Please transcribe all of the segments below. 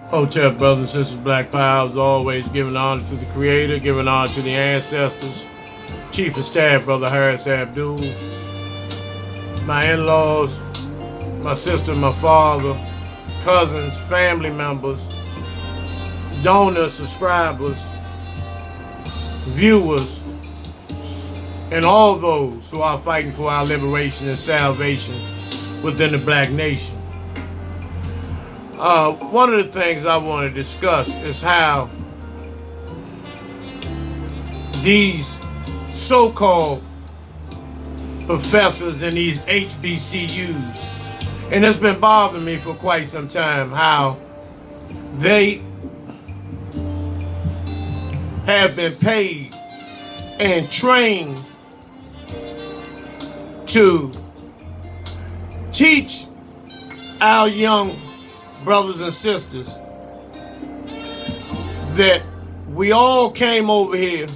Hotel brothers and sisters, Black Power is always giving honor to the Creator, giving honor to the ancestors. Chief of Staff, Brother Hbcu, my in-laws, my sister, my father, cousins, family members, donors, subscribers, viewers, and all those who are fighting for our liberation and salvation within the black nation. One of the things I want to discuss is how these so-called professors in these HBCUs, and it's been bothering me for quite some time, how they have been paid and trained to teach our young brothers and sisters that we all came over here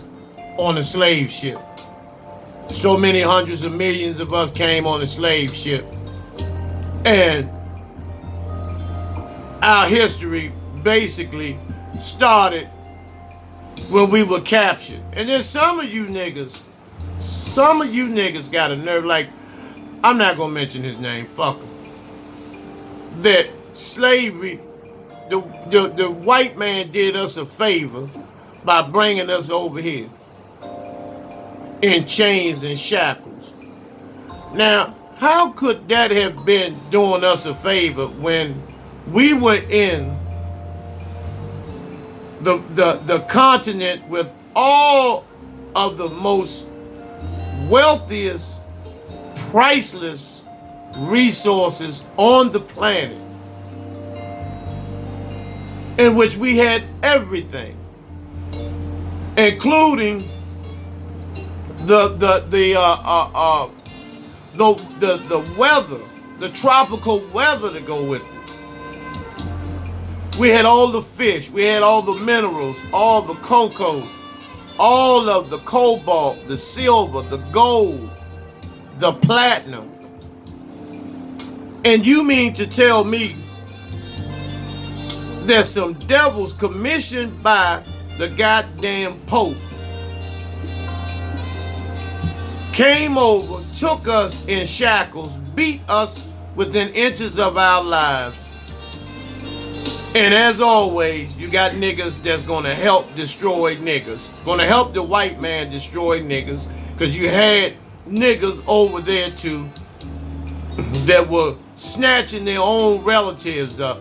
on a slave ship. So many hundreds of millions of us came on a slave ship. And our history basically started when we were captured. And then some of you niggas got a nerve, like, I'm not gonna mention his name, fuck him, that slavery, the white man did us a favor by bringing us over here in chains and shackles. Now, how could that have been doing us a favor when we were in the continent with all of the most wealthiest, priceless resources on the planet, in which we had everything, including the weather, the tropical weather to go with it. We had all the fish, we had all the minerals, all the cocoa, all of the cobalt, the silver, the gold, the platinum. And you mean to tell me there's some devils commissioned by the goddamn Pope came over, took us in shackles, beat us within inches of our lives. And as always, you got niggas that's gonna help destroy niggas. Gonna help the white man destroy niggas. Because you had niggas over there too that were snatching their own relatives up,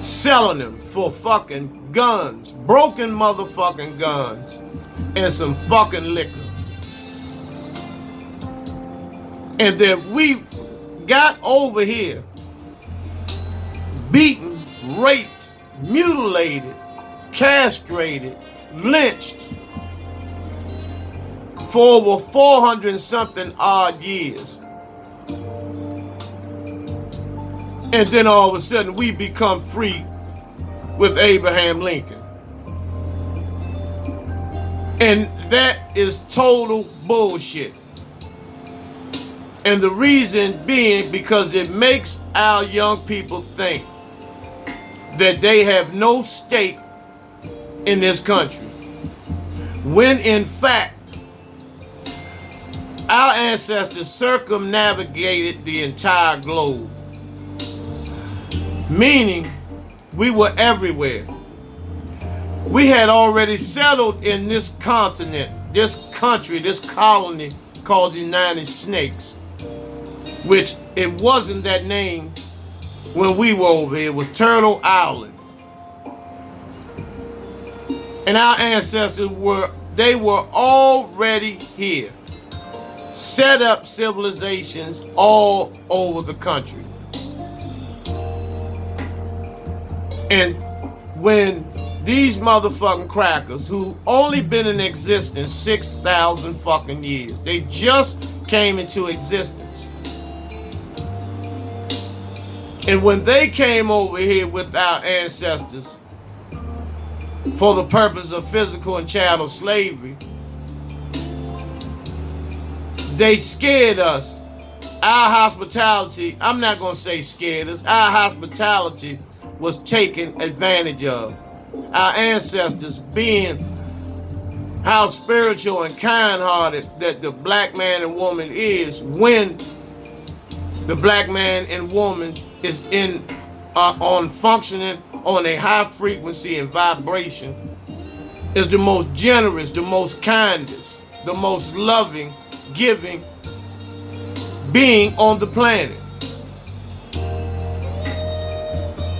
selling them for fucking guns, broken motherfucking guns, and some fucking liquor. And that we got over here beaten, raped, mutilated, castrated, lynched for over 400 and something odd years. And then all of a sudden we become free with Abraham Lincoln. And that is total bullshit. And the reason being because it makes our young people think that they have no stake in this country, when in fact our ancestors circumnavigated the entire globe, meaning we were everywhere. We had already settled in this continent, this country, this colony called the United Snakes, which it wasn't that name when we were over here. It was Turtle Island. And our ancestors were already here, set up civilizations all over the country. And when these motherfucking crackers, who only been in existence 6,000 fucking years, they just came into existence. And when they came over here with our ancestors for the purpose of physical and chattel slavery, they scared us. Our hospitality, I'm not going to say scared us, our hospitality was taken advantage of. Our ancestors being how spiritual and kind-hearted that the black man and woman is when the black man and woman is on functioning on a high frequency and vibration, is the most generous, the most kindest, the most loving, giving being on the planet.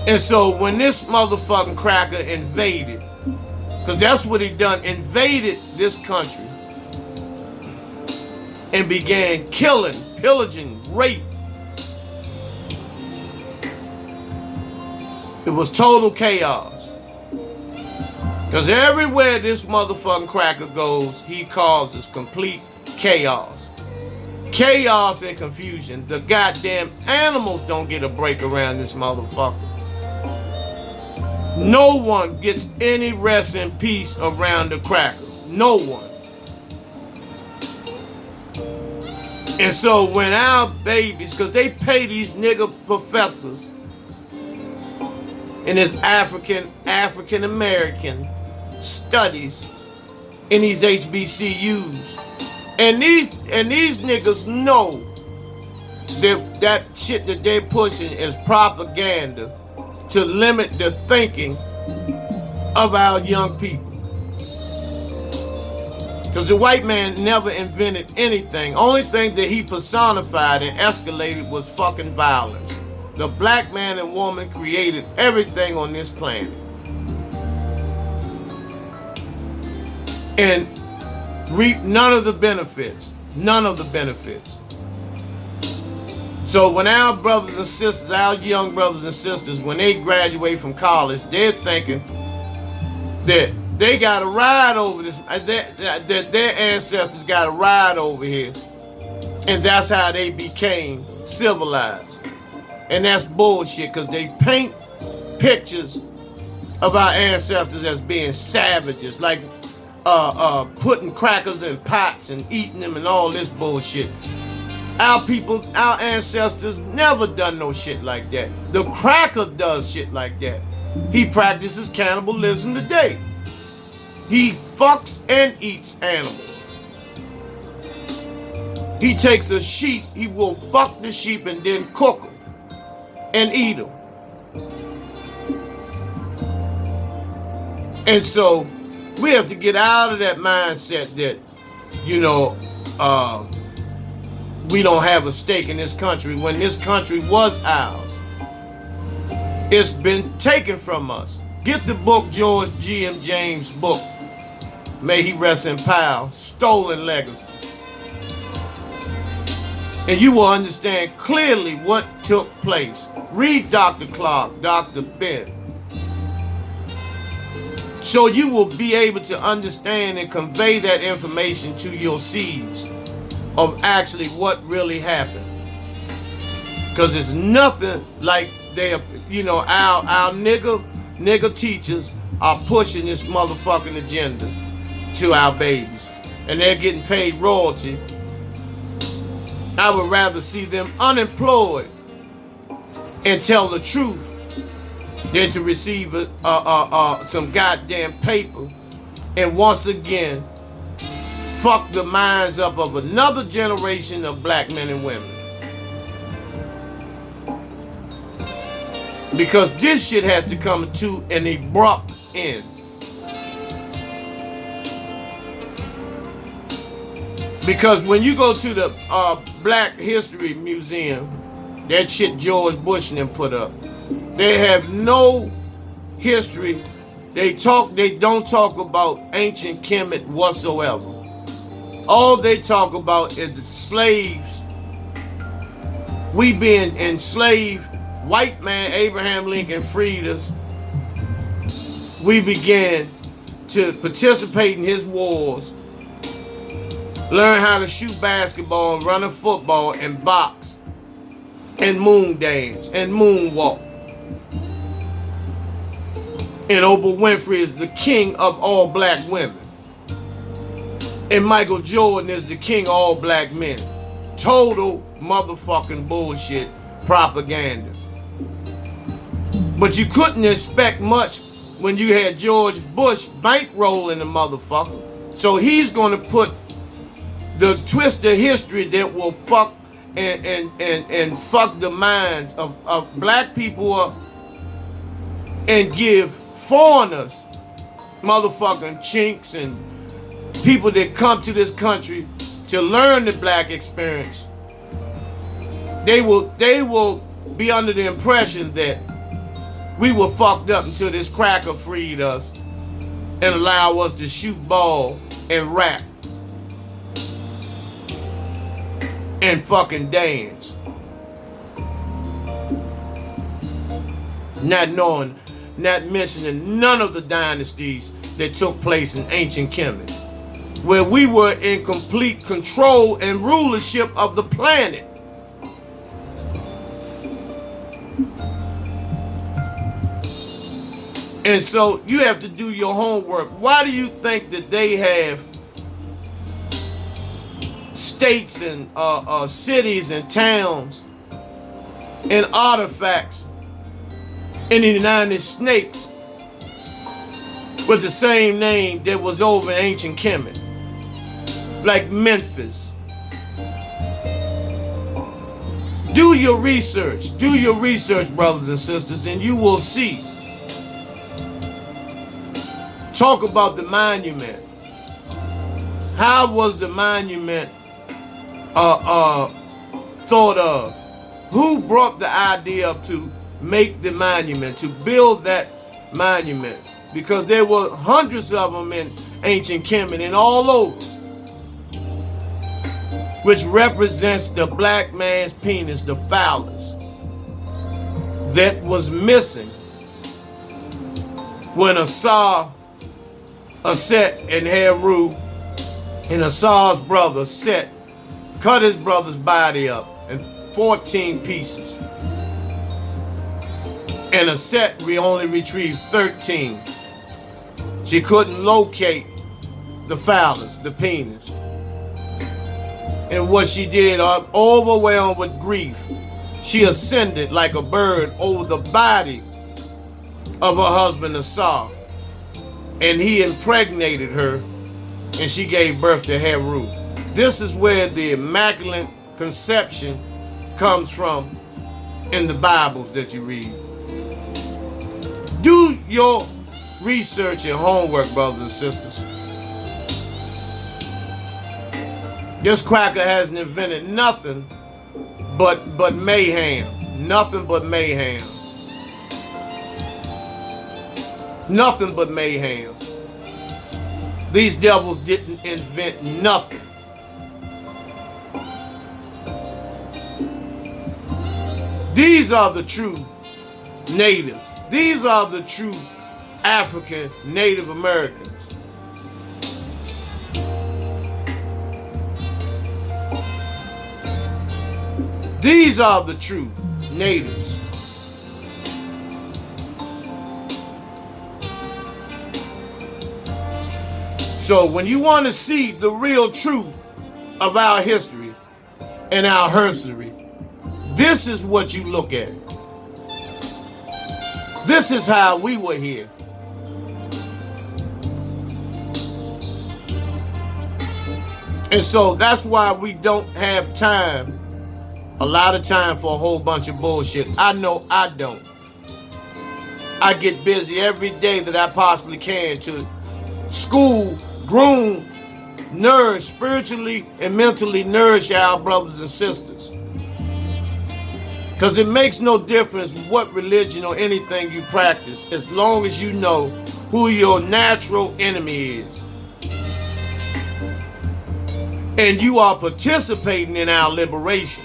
And so when this motherfucking cracker invaded, because that's what he done, invaded this country and began killing, pillaging, rape. It was total chaos. Because everywhere this motherfucking cracker goes, he causes complete chaos. Chaos and confusion. The goddamn animals don't get a break around this motherfucker. No one gets any rest and peace around the cracker. No one. And so when our babies, because they pay these nigga professors in this African American studies in these HBCUs, and these niggas know that shit that they're pushing is propaganda to limit the thinking of our young people. Because the white man never invented anything. Only thing that he personified and escalated was fucking violence. The black man and woman created everything on this planet. And reap none of the benefits. None of the benefits. So when our brothers and sisters, our young brothers and sisters, when they graduate from college, they're thinking that they got to ride over this, that their ancestors got to ride over here. And that's how they became civilized. And that's bullshit, because they paint pictures of our ancestors as being savages, like putting crackers in pots and eating them and all this bullshit. Our people, our ancestors never done no shit like that. The cracker does shit like that. He practices cannibalism today. He fucks and eats animals. He takes a sheep, he will fuck the sheep and then cook them and eat them. And so we have to get out of that mindset that, you know, we don't have a stake in this country when this country was ours. It's been taken from us. Get the book, George G.M. James' book. May he rest in power. Stolen Legacy. And you will understand clearly what took place. Read Dr. Clark, Dr. Ben. So you will be able to understand and convey that information to your seeds of actually what really happened. Because it's nothing like they, you know, our nigga teachers are pushing this motherfucking agenda to our babies. And they're getting paid royalty. I would rather see them unemployed and tell the truth than to receive some goddamn paper and once again fuck the minds up of another generation of black men and women. Because this shit has to come to an abrupt end. Because when you go to the Black History Museum, that shit George Bush and them put up, they have no history. They don't talk about ancient Kemet whatsoever. All they talk about is the slaves. We being enslaved. White man Abraham Lincoln freed us. We began to participate in his wars. Learn how to shoot basketball, run a football, and box, and moon dance, and moonwalk. And Oprah Winfrey is the king of all black women. And Michael Jordan is the king of all black men. Total motherfucking bullshit propaganda. But you couldn't expect much when you had George Bush bankrolling the motherfucker. So he's going to put the twist of history that will fuck and fuck the minds of black people up and give foreigners, motherfucking chinks and people that come to this country to learn the black experience. They will be under the impression that we were fucked up until this cracker freed us and allowed us to shoot ball and rap and fucking dance. Not mentioning none of the dynasties that took place in ancient Kemet, where we were in complete control and rulership of the planet. And so you have to do your homework. Why do you think that they have states and cities and towns and artifacts in the United States with the same name that was over in ancient Kemet, like Memphis? Do your research, brothers and sisters, and you will see. Talk about the monument. How was the monument thought of? Who brought the idea up to make the monument, to build that monument? Because there were hundreds of them in ancient Kemet and all over, which represents the black man's penis, the phallus, that was missing when Aset and Heru and Asar's brother Set cut his brother's body up in 14 pieces. And Aset only retrieved 13. She couldn't locate the phallus, the penis. And what she did, overwhelmed with grief, she ascended like a bird over the body of her husband Asar. And he impregnated her, and she gave birth to Heru. This is where the Immaculate Conception comes from in the Bibles that you read. Do your research and homework, brothers and sisters. This cracker hasn't invented nothing but mayhem. Nothing but mayhem. Nothing but mayhem. These devils didn't invent nothing. These are the true natives. These are the true African Native Americans. These are the true natives. So when you want to see the real truth of our history and our herstory, this is what you look at. This is how we were here. And so that's why we don't have time, a lot of time, for a whole bunch of bullshit. I know I don't. I get busy every day that I possibly can to school, groom, nourish, spiritually and mentally nourish our brothers and sisters. Because it makes no difference what religion or anything you practice, as long as you know who your natural enemy is. And you are participating in our liberation.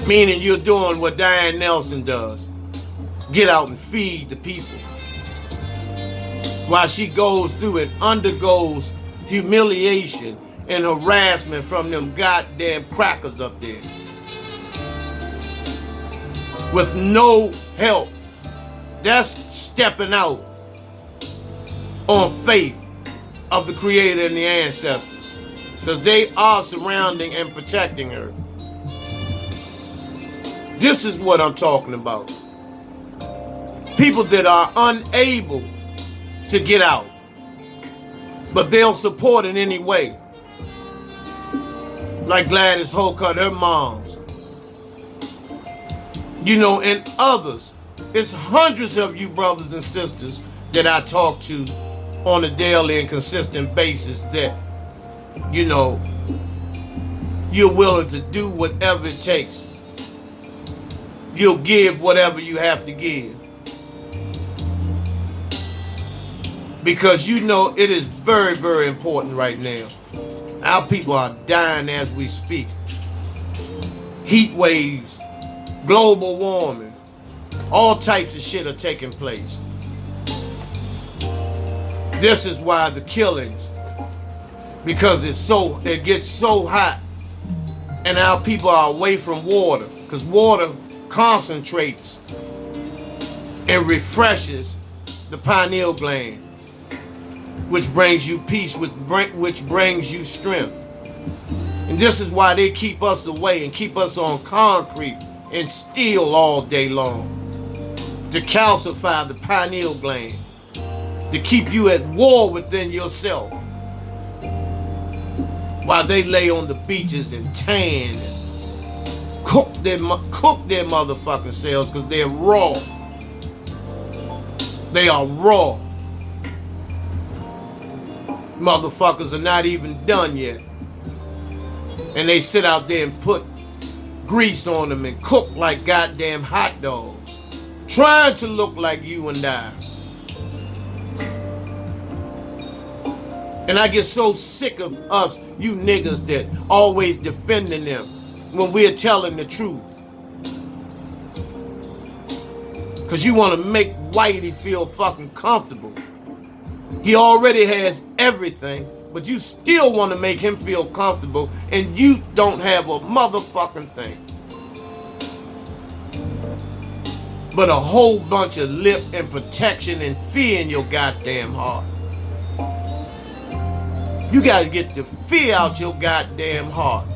Meaning you're doing what Diane Nelson does. Get out and feed the people. While she goes through and undergoes humiliation and harassment from them goddamn crackers up there. With no help. That's stepping out on faith of the Creator and the ancestors. Because they are surrounding and protecting her. This is what I'm talking about. People that are unable to get out, but they'll support in any way. Like Gladys Holcutt, her moms. You know, and others. It's hundreds of you brothers and sisters that I talk to on a daily and consistent basis that, you know, you're willing to do whatever it takes. You'll give whatever you have to give. Because you know it is very, very important right now. Our people are dying as we speak. Heat waves, global warming, all types of shit are taking place. This is why the killings, because it gets so hot and our people are away from water, because water concentrates and refreshes the pineal gland, which brings you peace, which brings you strength. And this is why they keep us away and keep us on concrete and steel all day long, to calcify the pineal gland, to keep you at war within yourself, while they lay on the beaches and tan and cook their motherfucking selves, because they're raw. They are raw. Motherfuckers are not even done yet. And they sit out there and put grease on them and cook like goddamn hot dogs, trying to look like you and I. And I get so sick of us, you niggas that always defending them when we're telling the truth. Because you want to make Whitey feel fucking comfortable. He already has everything, but you still want to make him feel comfortable, and you don't have a motherfucking thing. But a whole bunch of lip and protection and fear in your goddamn heart. You got to get the fear out your goddamn heart.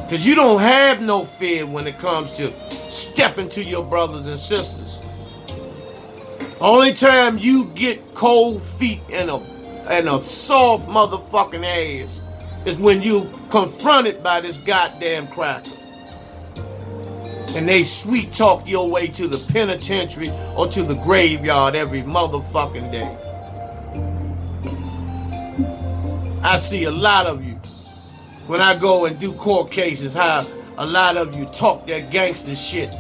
Because you don't have no fear when it comes to stepping to your brothers and sisters. Only time you get cold feet and a soft motherfucking ass is when you confronted by this goddamn cracker. And they sweet talk your way to the penitentiary or to the graveyard every motherfucking day. I see a lot of you, when I go and do court cases, how a lot of you talk that gangster shit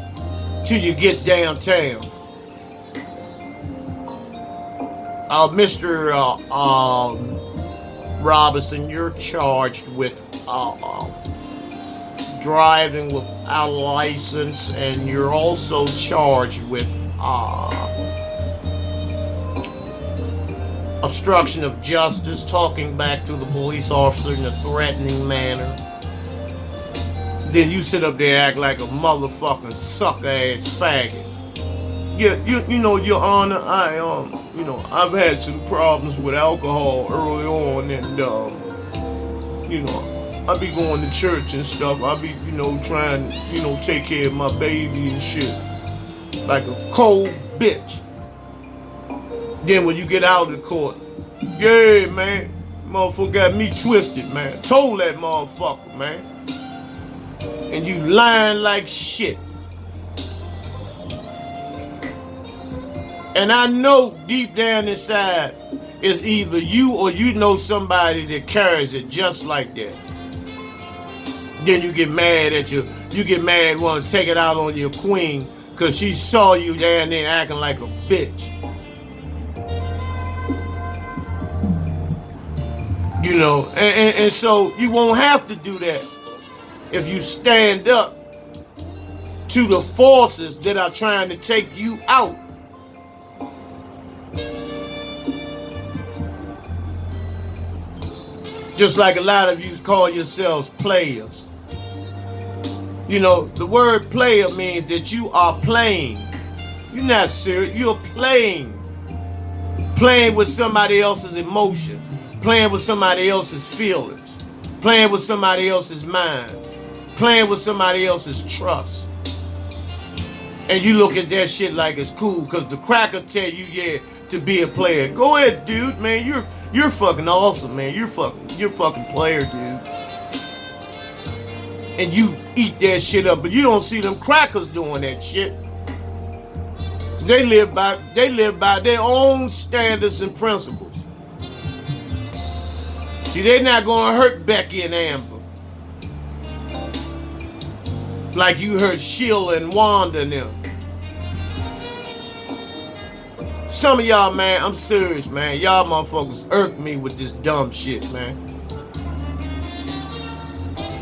till you get downtown. Mr. Robinson, you're charged with driving without a license, and you're also charged with obstruction of justice, talking back to the police officer in a threatening manner. Then you sit up there and act like a motherfucking sucker ass faggot. Yeah, you know, Your Honor, I've had some problems with alcohol early on, and I be going to church and stuff. I be, trying, take care of my baby and shit, like a cold bitch. Then when you get out of the court, yeah, man, motherfucker got me twisted, man. Told that motherfucker, man. And you lying like shit. And I know deep down inside it's either you or you know somebody that carries it just like that. Then you get mad at you get mad, want to take it out on your queen because she saw you down there acting like a bitch. And so you won't have to do that if you stand up to the forces that are trying to take you out. Just like a lot of you call yourselves players. The word player means that you are playing. You're not serious, you're playing. Playing with somebody else's emotion. Playing with somebody else's feelings. Playing with somebody else's mind. Playing with somebody else's trust. And you look at that shit like it's cool because the cracker tell you, yeah, to be a player. Go ahead, dude, man. You're fucking awesome, man. You're fucking player, dude. And you eat that shit up, but you don't see them crackers doing that shit. They live by their own standards and principles. See, they're not gonna hurt Becky and Amber like you hurt Sheila and Wanda and them. Some of y'all, man, I'm serious, man. Y'all motherfuckers irk me with this dumb shit, man.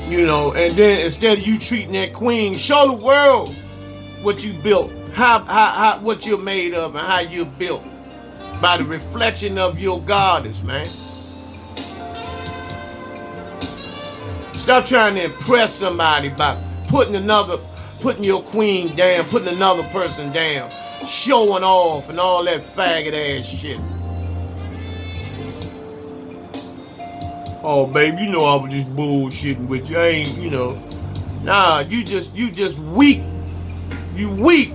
You know, and then instead of you treating that queen, show the world what you built, how what you're made of and how you're built by the reflection of your goddess, man. Stop trying to impress somebody by putting your queen down, putting another person down, showing off and all that faggot ass shit. Oh, babe, you know I was just bullshitting with you. I ain't, you know. Nah, you just weak. You weak.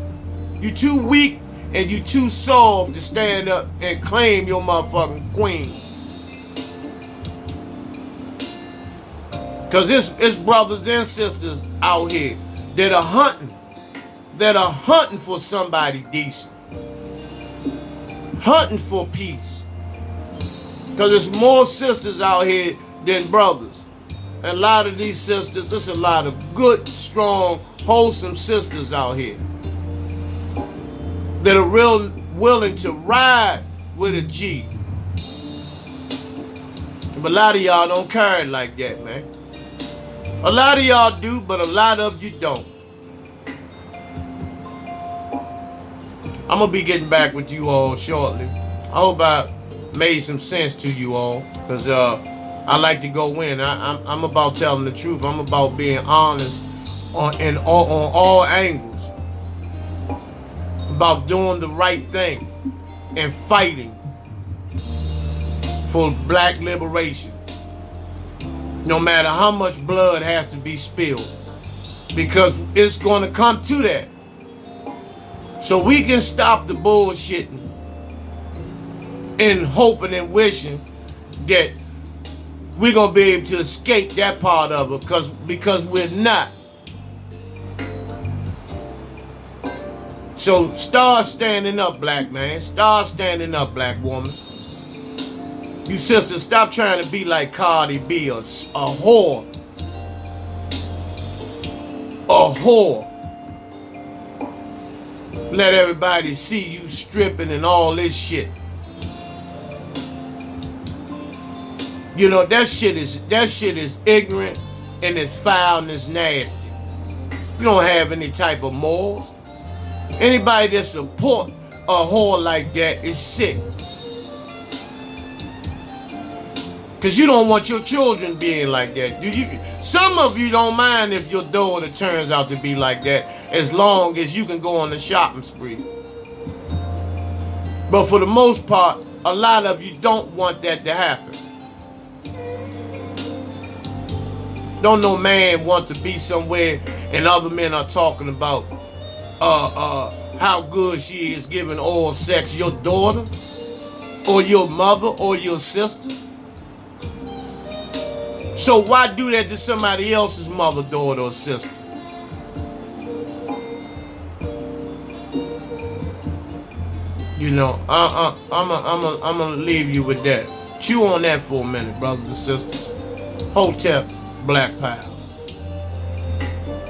You too weak and you too soft to stand up and claim your motherfucking queen. Cause it's brothers and sisters out here that are hunting for somebody decent. Hunting for peace. Because there's more sisters out here than brothers. And a lot of these sisters, there's a lot of good, strong, wholesome sisters out here that are real willing to ride with a G. But a lot of y'all don't carry it like that, man. A lot of y'all do, but a lot of you don't. I'm gonna be getting back with you all shortly. I hope I made some sense to you all, because I like to go in. I'm about telling the truth. I'm about being honest on all angles. About doing the right thing and fighting for black liberation. No matter how much blood has to be spilled, because it's going to come to that. So we can stop the bullshitting and hoping and wishing that we're going to be able to escape that part of it, because we're not. So start standing up, black man. Start standing up, black woman. You sisters, stop trying to be like Cardi B, a whore. A whore. Let everybody see you stripping and all this shit. You know, that shit is ignorant and it's foul and it's nasty. You don't have any type of morals. Anybody that support a whore like that is sick. Because you don't want your children being like that. Some of you don't mind if your daughter turns out to be like that, as long as you can go on the shopping spree. But for the most part, a lot of you don't want that to happen. Don't no man want to be somewhere and other men are talking about how good she is giving oral sex, your daughter or your mother or your sister. So why do that to somebody else's mother, daughter, or sister? You know, I'm gonna leave you with that. Chew on that for a minute, brothers and sisters. Hotep, Black Power.